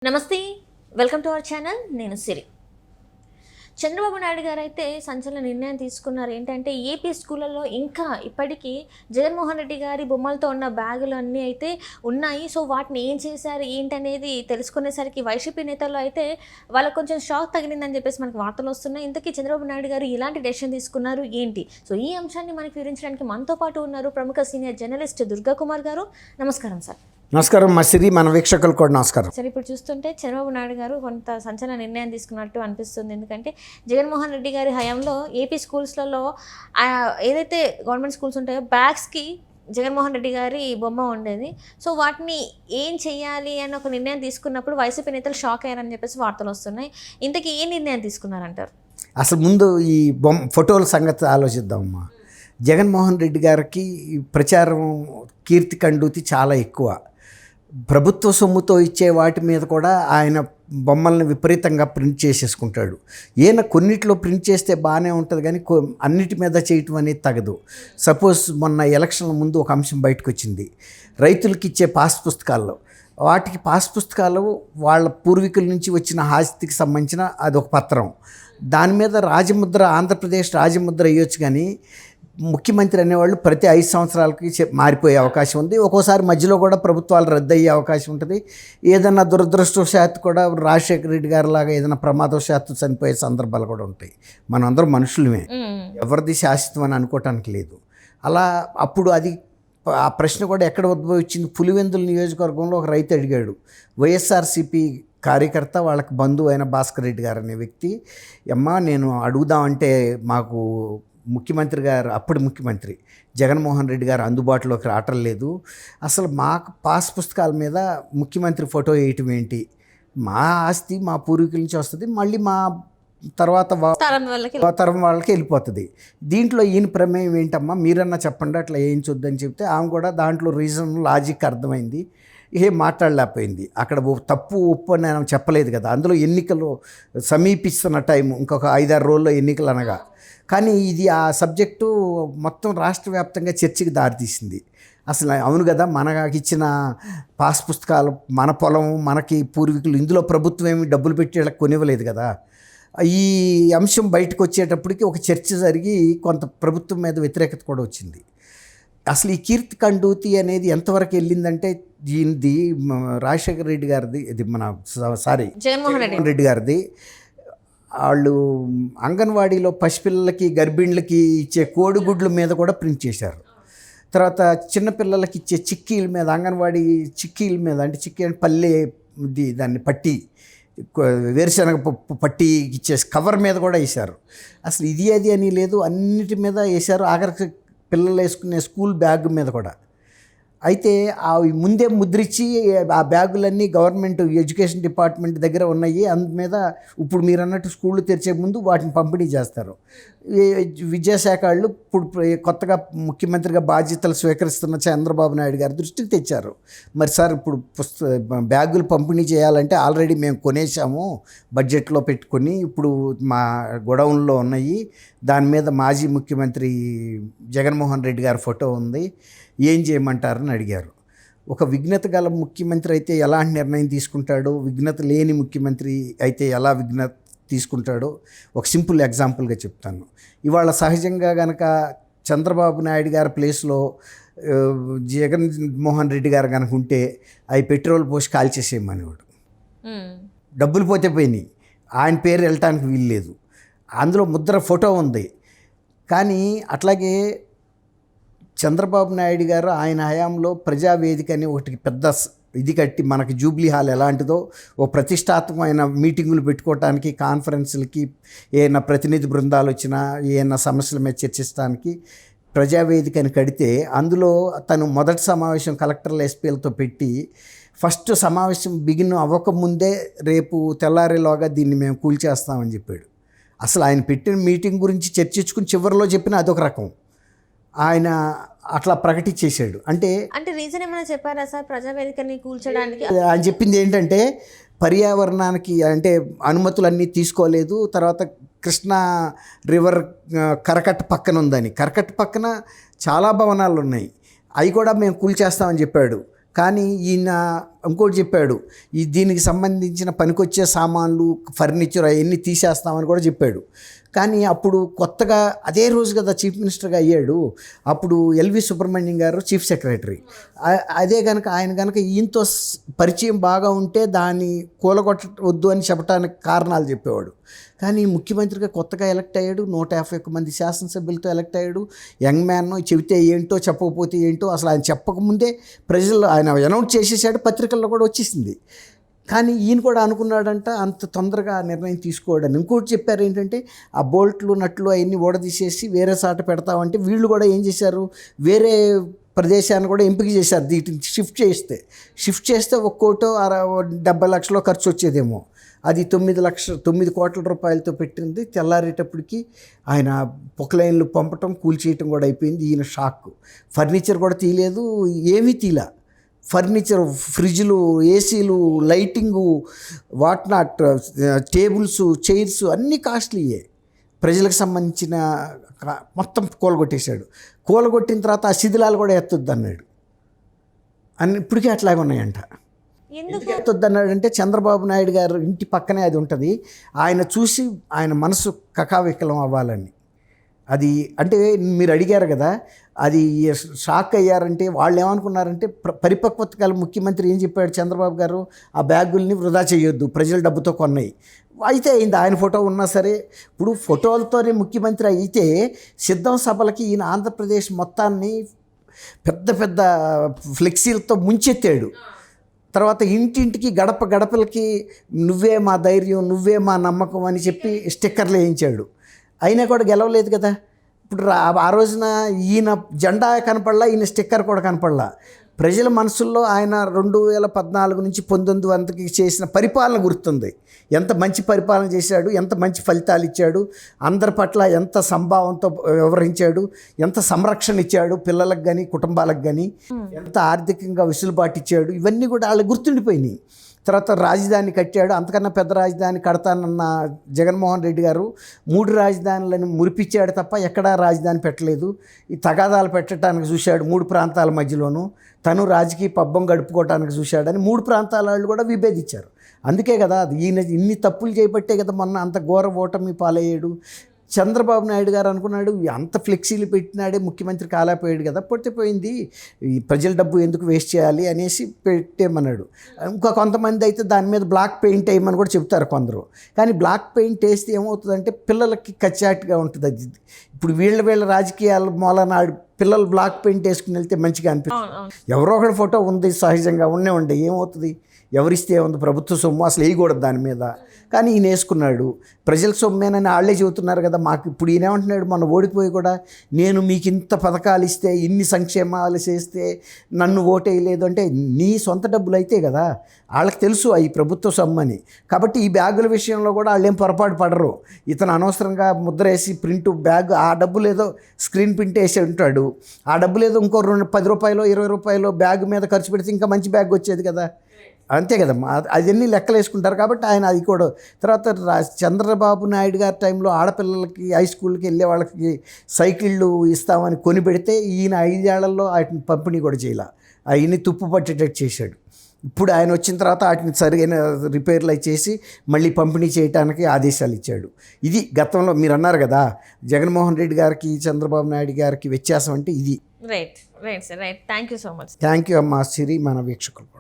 నమస్తే, welcome to our channel. నేను సిరి. చంద్రబాబు నాయుడు గారు అయితే సంచలన నిర్ణయం తీసుకున్నారు. ఏంటంటే ఏపీ స్కూళ్ళలో ఇంకా ఇప్పటికీ జగన్మోహన్ రెడ్డి గారి బొమ్మలతో ఉన్న బ్యాగులు అన్నీ అయితే ఉన్నాయి. సో వాటిని ఏం చేశారు ఏంటనేది తెలుసుకునేసరికి వైసీపీ నేతల్లో అయితే వాళ్ళకు కొంచెం షాక్ తగిలిందని చెప్పేసి మనకు వార్తలు వస్తున్నాయి. ఇంతకీ చంద్రబాబు నాయుడు గారు ఇలాంటి డెసిషన్ తీసుకున్నారు ఏంటి? సో ఈ అంశాన్ని మనకి వివరించడానికి మనతో పాటు ఉన్నారు ప్రముఖ సీనియర్ జర్నలిస్ట్ దుర్గా కుమార్ గారు. నమస్కారం సార్. నమస్కారం మా సిరి, మన వీక్షకులు కూడా నమస్కారం. సరే, ఇప్పుడు చూస్తుంటే చంద్రబాబు నాయుడు గారు కొంత సంచలన నిర్ణయం తీసుకున్నట్టు అనిపిస్తుంది. ఎందుకంటే జగన్మోహన్ రెడ్డి గారి హయాంలో ఏపీ స్కూల్స్లలో ఏదైతే గవర్నమెంట్ స్కూల్స్ ఉంటాయో బ్యాగ్స్కి జగన్మోహన్ రెడ్డి గారి బొమ్మ ఉండేది. సో వాటిని ఏం చేయాలి అని ఒక నిర్ణయం తీసుకున్నప్పుడు వైసీపీ నేతలు షాక్ అయ్యారని చెప్పేసి వార్తలు వస్తున్నాయి. ఇంతకీ ఏ నిర్ణయం తీసుకున్నారంటారు? అసలు ముందు ఈ ఫోటోల సంగతి ఆలోచిద్దామమ్మా. జగన్మోహన్ రెడ్డి గారికి ప్రచారం కీర్తి కండూతి చాలా ఎక్కువ. ప్రభుత్వ సొమ్ముతో ఇచ్చే వాటి మీద కూడా ఆయన బొమ్మల్ని విపరీతంగా ప్రింట్ చేసేసుకుంటాడు. ఈయన కొన్నిట్లో ప్రింట్ చేస్తే బాగానే ఉంటుంది, కానీ అన్నిటి మీద చేయటం అనేది తగదు. సపోజ్ మొన్న ఎలక్షన్ల ముందు ఒక అంశం బయటకు వచ్చింది. రైతులకి ఇచ్చే పాస్ పుస్తకాల్లో, వాటికి పాస్ పుస్తకాలు వాళ్ళ పూర్వీకుల నుంచి వచ్చిన ఆస్తికి సంబంధించిన అదొక పత్రం. దాని మీద రాజముద్ర, ఆంధ్రప్రదేశ్ రాజముద్ర వేయొచ్చు, కానీ ముఖ్యమంత్రి అనేవాళ్ళు ప్రతి 5 సంవత్సరాలకి మారిపోయే అవకాశం ఉంది. ఒక్కోసారి మధ్యలో కూడా ప్రభుత్వాలు రద్దు అయ్యే అవకాశం ఉంటుంది. ఏదైనా దురదృష్టవశాత్తు కూడా రాజశేఖర రెడ్డి గారి లాగా ఏదైనా ప్రమాదవశాత్తు చనిపోయే సందర్భాలు కూడా ఉంటాయి. మనం అందరం మనుషులమే, ఎవరిది శాశ్వతం అని అనుకోవటానికి లేదు. అలా అప్పుడు ఆ ప్రశ్న కూడా ఎక్కడ ఉద్భవించింది? పులివెందుల నియోజకవర్గంలో ఒక రైతు అడిగాడు. వైఎస్ఆర్సీపీ కార్యకర్త, వాళ్ళకి బంధువు అయిన భాస్కర్ రెడ్డి గారు అనే వ్యక్తి, అమ్మా నేను అడుగుదామంటే మాకు ముఖ్యమంత్రి గారు, అప్పుడు ముఖ్యమంత్రి జగన్మోహన్ రెడ్డి గారు అందుబాటులోకి రావటం లేదు. అసలు మాకు పాస్ పుస్తకాల మీద ముఖ్యమంత్రి ఫోటో వేయటం ఏంటి? మా ఆస్తి మా పూర్వీకుల నుంచి వస్తుంది, మళ్ళీ మా తర్వాత తరం వాళ్ళకి వెళ్ళిపోతుంది. దీంట్లో ఈయన ప్రమేయం ఏంటమ్మా, మీరన్నా చెప్పండి, అట్లా వేయించొద్దని చెప్తే ఆమె కూడా దాంట్లో రీజన్ లాజిక్ అర్థమైంది. ఏం మాట్లాడలేకపోయింది. అక్కడ తప్పు ఒప్పు అని నేను చెప్పలేదు కదా. అందులో ఎన్నికలు సమీపిస్తున్న టైం, ఇంకొక 5-6 రోజుల్లో ఎన్నికలు అనగా. కానీ ఇది ఆ సబ్జెక్టు మొత్తం రాష్ట్ర వ్యాప్తంగా చర్చకి దారితీసింది. అసలు అవును కదా, మనకి ఇచ్చిన పాస్ పుస్తకాలు, మన పొలం, మనకి పూర్వీకులు, ఇందులో ప్రభుత్వం ఏమి డబ్బులు పెట్టి వాళ్ళకి కొనివ్వలేదు కదా. ఈ అంశం బయటకు వచ్చేటప్పటికి ఒక చర్చ జరిగి కొంత ప్రభుత్వం మీద వ్యతిరేకత కూడా వచ్చింది. అసలు ఈ కీర్తి కండూతి అనేది ఎంతవరకు వెళ్ళిందంటే, దీనిది రాజశేఖర రెడ్డి గారిది, ఇది జగన్మోహన్ రెడ్డి గారిది. వాళ్ళు అంగన్వాడీలో పసిపిల్లలకి, గర్భిణులకి ఇచ్చే కోడిగుడ్ల మీద కూడా ప్రింట్ చేశారు. తర్వాత చిన్నపిల్లలకి ఇచ్చే చిక్కీల మీద, అంగన్వాడీ చిక్కీల మీద, అంటే చిక్కీ అంటే పల్లె దాన్ని పట్టి, వేరుశనగ పట్టి ఇచ్చే కవర్ మీద కూడా వేశారు. అసలు ఇది అది అని లేదు, అన్నిటి మీద వేశారు. ఆఖరికి పిల్లలు వేసుకునే స్కూల్ బ్యాగ్ మీద కూడా. అయితే అవి ముందే ముద్రించి ఆ బ్యాగులన్నీ గవర్నమెంట్ ఎడ్యుకేషన్ డిపార్ట్మెంట్ దగ్గర ఉన్నాయి. మీద ఇప్పుడు మీరు అన్నట్టు స్కూళ్ళు తెరిచే ముందు వాటిని పంపిణీ చేస్తారు. విద్యాశాఖ వాళ్ళు ఇప్పుడు కొత్తగా ముఖ్యమంత్రిగా బాధ్యతలు స్వీకరిస్తున్న చంద్రబాబు నాయుడు గారి దృష్టికి తెచ్చారు. మరి సార్, ఇప్పుడు బ్యాగులు పంపిణీ చేయాలంటే ఆల్రెడీ మేము కొనేసాము, బడ్జెట్లో పెట్టుకొని, ఇప్పుడు మా గొడౌన్లో ఉన్నాయి, దాని మీద మాజీ ముఖ్యమంత్రి జగన్మోహన్ రెడ్డి గారి ఫోటో ఉంది, ఏం చేయమంటారని అడిగారు. ఒక విఘ్నత గల ముఖ్యమంత్రి అయితే ఎలాంటి నిర్ణయం తీసుకుంటాడో, విఘ్నత లేని ముఖ్యమంత్రి అయితే ఎలా విఘ్నత తీసుకుంటాడో ఒక సింపుల్ ఎగ్జాంపుల్గా చెప్తాను. ఇవాళ సహజంగా కనుక చంద్రబాబు నాయుడు గారి ప్లేస్లో జగన్మోహన్ రెడ్డి గారు కనుక ఉంటే అవి పెట్రోల్ పోసి కాల్చేసేయమనేవాడు. డబ్బులు పోతే పోయినాయి, ఆయన పేరు వెళ్ళటానికి వీల్లేదు. అందులో ముద్ర ఫోటో ఉంది. కానీ అట్లాగే చంద్రబాబు నాయుడు గారు ఆయన హయాంలో ప్రజావేదిక అని ఒకటి పెద్ద ఇది కట్టి, మనకి జూబ్లీ హాల్ ఎలాంటిదో ఓ ప్రతిష్టాత్మకమైన మీటింగులు పెట్టుకోవటానికి, కాన్ఫరెన్సులకి, ఏమైనా ప్రతినిధి బృందాలు వచ్చినా ఏమైనా సమస్యల మీద చర్చించడానికి ప్రజావేదికని కడితే, అందులో తను మొదటి సమావేశం కలెక్టర్ల ఎస్పీలతో పెట్టి, ఫస్ట్ సమావేశం బిగిన్ అవ్వకముందే రేపు తెల్లారేలోగా దీన్ని మేము కూల్చేస్తామని చెప్పాడు. అసలు ఆయన పెట్టిన మీటింగ్ గురించి చర్చించుకుని చివరిలో చెప్పిన అదొక రకం. ఆయన అట్లా ప్రకటించేశాడు. అంటే రీజన్ ఏమైనా చెప్పారా సార్ ప్రజావేదికని కూల్చడానికి? ఆయన చెప్పింది ఏంటంటే, పర్యావరణానికి అంటే అనుమతులన్నీ తీసుకోలేదు, తర్వాత కృష్ణా రివర్ కరకట్ట పక్కన ఉందని, కరకట్ట పక్కన చాలా భవనాలు ఉన్నాయి, అవి కూడా మేము కూల్చేస్తామని చెప్పాడు. కానీ ఈయన ఇంకోటి చెప్పాడు, దీనికి సంబంధించిన పనికొచ్చే సామాన్లు, ఫర్నిచర్ అవన్నీ తీసేస్తామని కూడా చెప్పాడు. కానీ అప్పుడు కొత్తగా అదే రోజు కదా చీఫ్ మినిస్టర్గా అయ్యాడు. అప్పుడు ఎల్వి సుబ్రహ్మణ్యం గారు చీఫ్ సెక్రటరీ. అదే కనుక ఆయన కనుక ఈయనతో పరిచయం బాగా ఉంటే దాన్ని కూలగొట్టవద్దు అని చెప్పడానికి కారణాలు చెప్పేవాడు. కానీ ముఖ్యమంత్రిగా కొత్తగా ఎలక్ట్ అయ్యాడు, 151 మంది శాసనసభ్యులతో ఎలక్ట్ అయ్యాడు. యంగ్ మ్యాన్, చెబితే ఏంటో చెప్పకపోతే ఏంటో అసలు ఆయన చెప్పకముందే ప్రజలు ఆయన అనౌన్స్ చేసేసాడు, పత్రికల్లో కూడా వచ్చేసింది. కానీ ఈయన కూడా అనుకున్నాడంట అంత తొందరగా నిర్ణయం తీసుకోవడానికి. ఇంకోటి చెప్పారు ఏంటంటే, ఆ బోల్ట్లు నట్లు అవన్నీ ఓడదీసేసి వేరే సాట పెడతామంటే వీళ్ళు కూడా ఏం చేశారు, వేరే ప్రదేశాన్ని కూడా ఎంపిక చేశారు. వీటిని షిఫ్ట్ చేస్తే ఒక్కోటో 70 లక్షలు ఖర్చు వచ్చేదేమో. అది 9 కోట్ల రూపాయలతో పెట్టింది. తెల్లారేటప్పటికి ఆయన పొక్లైన్లు పంపటం, కూల్చేయటం కూడా అయిపోయింది. ఈయన షాక్. ఫర్నిచర్ కూడా తీయలేదు, ఏమీ తీలా. ఫర్నిచర్, ఫ్రిడ్జ్లు, ఏసీలు, lighting, what not, tables, chairs అన్నీ కాస్ట్లీయే. ప్రజలకు సంబంధించిన మొత్తం కూలగొట్టేశాడు. కూలగొట్టిన తర్వాత ఆ శిథిలాలు కూడా ఎత్తొద్దు అన్నాడు. ఇప్పటికీ అట్లాగే ఉన్నాయంట. ఎందుకు ఎత్తొద్దు అన్నాడంటే, చంద్రబాబు నాయుడు గారు ఇంటి పక్కనే అది ఉంటుంది. ఆయన చూసి ఆయన మనసు కకావికలం అవ్వాలని. అది అంటే మీరు అడిగారు కదా, అది షాక్ అయ్యారంటే వాళ్ళు ఏమనుకున్నారంటే, పరిపక్వత గల ముఖ్యమంత్రి ఏం చెప్పాడు చంద్రబాబు గారు, ఆ బ్యాగుల్ని వృధా చేయొద్దు, ప్రజల డబ్బుతో కొన్నాయి. అయితే అయింది, ఆయన ఫోటో ఉన్నా సరే. ఇప్పుడు ఫోటోలతోనే ముఖ్యమంత్రి అయితే సిద్ధం సభలకి ఈయన ఆంధ్రప్రదేశ్ మొత్తాన్ని పెద్ద పెద్ద ఫ్లెక్సీలతో ముంచెత్తాడు. తర్వాత ఇంటింటికి, గడప గడపలకి నువ్వే మా ధైర్యం, నువ్వే మా నమ్మకం అని చెప్పి స్టిక్కర్లు వేయించాడు. అయినా కూడా గెలవలేదు కదా. ఇప్పుడు ఆ రోజున ఈయన జెండా కనపడలా, ఈయన స్టిక్కర్ కూడా కనపడలా. ప్రజల మనసుల్లో ఆయన 2014 నుంచి 19 వరకు చేసిన పరిపాలన గుర్తుంది. ఎంత మంచి పరిపాలన చేశాడు, ఎంత మంచి ఫలితాలు ఇచ్చాడు, అందరి పట్ల ఎంత సంభావంతో వ్యవహరించాడు, ఎంత సంరక్షణ ఇచ్చాడు పిల్లలకు కానీ కుటుంబాలకు కానీ, ఎంత ఆర్థికంగా వెసులుబాటు ఇచ్చాడు, ఇవన్నీ కూడా వాళ్ళకి గుర్తుండిపోయినాయి. తర్వాత రాజధాని కట్టాడు. అంతకన్నా పెద్ద రాజధాని కడతానన్న జగన్మోహన్ రెడ్డి గారు 3 రాజధానులను మురిపించాడు తప్ప ఎక్కడా రాజధాని పెట్టలేదు. ఈ తగాదాలు పెట్టడానికి చూశాడు 3 ప్రాంతాల మధ్యలోనూ. తను రాజకీయ పబ్బం గడుపుకోవడానికి చూశాడని 3 ప్రాంతాల వాళ్ళు కూడా విభేదించారు. అందుకే కదా ఈయన ఇన్ని తప్పులు చేయబట్టే కదా మొన్న అంత ఘోర ఓటమి పాలయ్యాడు. చంద్రబాబు నాయుడు గారు అనుకున్నాడు, అంత ఫ్లెక్సీలు పెట్టినాడే ముఖ్యమంత్రి కాలేపోయాడు కదా, పోయింది, ఈ ప్రజల డబ్బు ఎందుకు వేస్ట్ చేయాలి అనేసి పెట్టేమన్నాడు. ఇంకా కొంతమంది అయితే దాని మీద బ్లాక్ పెయింట్ వేయమని కూడా చెప్తారు కొందరు. కానీ బ్లాక్ పెయింట్ వేస్తే ఏమవుతుందంటే పిల్లలకి కచ్చాటుగా ఉంటుంది. అది ఇప్పుడు వీళ్ళ రాజకీయాల మూలనాడు పిల్లలు బ్లాక్ పెయింట్ వేసుకుని వెళ్తే మంచిగా అనిపిస్తుంది. ఎవరో ఒకటి ఫోటో ఉంది, సహజంగా ఉండే ఏమవుతుంది, ఎవరిస్తే ఉంది, ప్రభుత్వ సొమ్ము అసలు వేయకూడదు దాని మీద. కానీ ఈయన వేసుకున్నాడు. ప్రజల సొమ్మేనని వాళ్ళే చెబుతున్నారు కదా. మాకు ఇప్పుడు ఈయన ఏమంటున్నాడు, మొన్న ఓడిపోయి కూడా, నేను మీకు ఇంత పథకాలు ఇస్తే, ఇన్ని సంక్షేమాలు చేస్తే నన్ను ఓటేయలేదు అంటే నీ సొంత డబ్బులు అయితే కదా, వాళ్ళకి తెలుసు ఈ ప్రభుత్వ సొమ్మని. కాబట్టి ఈ బ్యాగుల విషయంలో కూడా వాళ్ళు ఏం పొరపాటు పడరు. ఇతను అనవసరంగా ముద్ర వేసి ప్రింట్ బ్యాగ్, ఆ డబ్బులు ఏదో స్క్రీన్ ప్రింట్ వేసి ఉంటాడు, ఆ డబ్బులు ఏదో ఇంకో 10 రూపాయలు 20 రూపాయలు బ్యాగ్ మీద ఖర్చు పెడితే ఇంకా మంచి బ్యాగ్ వచ్చేది కదా. అంతే కదమ్మా, అవన్నీ లెక్కలు వేసుకుంటారు. కాబట్టి ఆయన అది కూడా. తర్వాత చంద్రబాబు నాయుడు గారి టైంలో ఆడపిల్లలకి హై స్కూల్కి వెళ్ళే వాళ్ళకి సైకిళ్ళు ఇస్తామని కొని పెడితే ఈయన 5 ఏళ్లలో వాటిని పంపిణీ కూడా చేయాల, అవన్నీ తుప్పు పట్టేటట్టు చేశాడు. ఇప్పుడు ఆయన వచ్చిన తర్వాత వాటిని సరిగైన రిపేర్లు చేసి మళ్ళీ పంపిణీ చేయడానికి ఆదేశాలు ఇచ్చాడు. ఇది గతంలో మీరు అన్నారు కదా, జగన్మోహన్ రెడ్డి గారికి చంద్రబాబు నాయుడు గారికి వ్యత్యాసం అంటే ఇది. Right sir, right. Thank you so much. Thank you అమ్మా సిరి, మన వీక్షకులు.